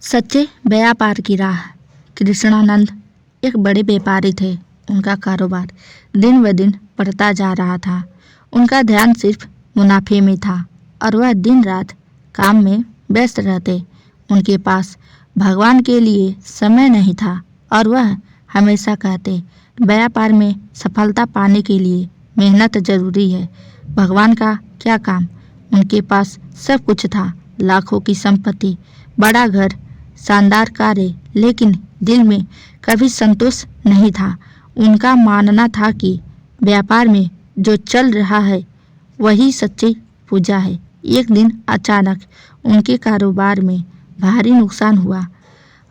सच्चे व्यापार की राह। कृष्णानंद एक बड़े व्यापारी थे। उनका कारोबार दिन ब दिन बढ़ता जा रहा था। उनका ध्यान सिर्फ मुनाफे में था और वह दिन रात काम में व्यस्त रहते। उनके पास भगवान के लिए समय नहीं था और वह हमेशा कहते, व्यापार में सफलता पाने के लिए मेहनत जरूरी है, भगवान का क्या काम। उनके पास सब कुछ था, लाखों की संपत्ति, बड़ा घर, शानदार कारें, लेकिन दिल में कभी संतोष नहीं था। उनका मानना था कि व्यापार में जो चल रहा है वही सच्ची पूजा है। एक दिन अचानक उनके कारोबार में भारी नुकसान हुआ।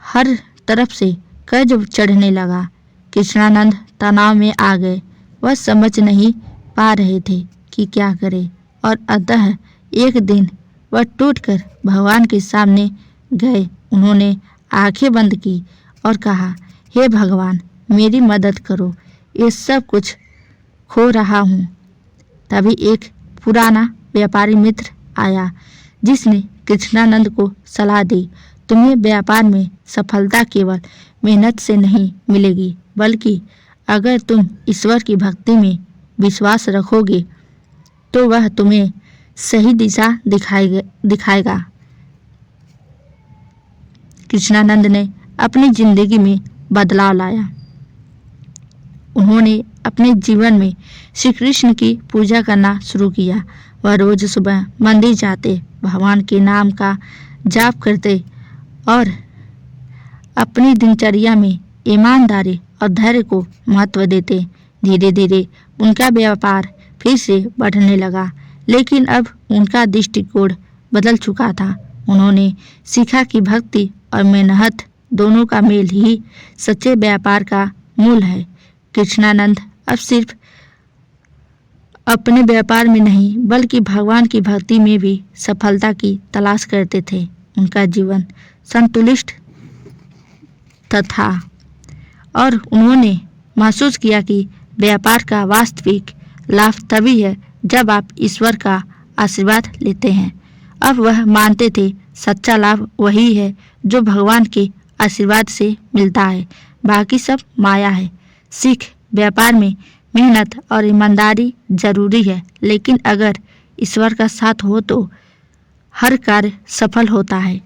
हर तरफ से कर्ज चढ़ने लगा। कृष्णानंद तनाव में आ गए। वह समझ नहीं पा रहे थे कि क्या करें और अतः एक दिन वह टूटकर भगवान के सामने गए। उन्होंने आंखें बंद की और कहा, हे भगवान, मेरी मदद करो, ये सब कुछ खो रहा हूँ। तभी एक पुराना व्यापारी मित्र आया जिसने कृष्णानंद को सलाह दी, तुम्हें व्यापार में सफलता केवल मेहनत से नहीं मिलेगी, बल्कि अगर तुम ईश्वर की भक्ति में विश्वास रखोगे तो वह तुम्हें सही दिशा दिखाएगा। कृष्णानंद ने अपनी जिंदगी में बदलाव लाया। उन्होंने अपने जीवन में श्री कृष्ण की पूजा करना शुरू किया। वह रोज सुबह मंदिर जाते, भगवान के नाम का जाप करते और अपनी दिनचर्या में ईमानदारी और धैर्य को महत्व देते। धीरे धीरे उनका व्यापार फिर से बढ़ने लगा, लेकिन अब उनका दृष्टिकोण बदल चुका था। उन्होंने सीखा कि भक्ति और मेहनत दोनों का मेल ही सच्चे व्यापार का मूल है। कृष्णानंद अब सिर्फ अपने व्यापार में नहीं बल्कि भगवान की भक्ति में भी सफलता की तलाश करते थे। उनका जीवन संतुलित था और उन्होंने महसूस किया कि व्यापार का वास्तविक लाभ तभी है जब आप ईश्वर का आशीर्वाद लेते हैं। अब वह मानते थे सच्चा लाभ वही है जो भगवान के आशीर्वाद से मिलता है, बाकी सब माया है। सीख, व्यापार में मेहनत और ईमानदारी जरूरी है, लेकिन अगर ईश्वर का साथ हो तो हर कार्य सफल होता है।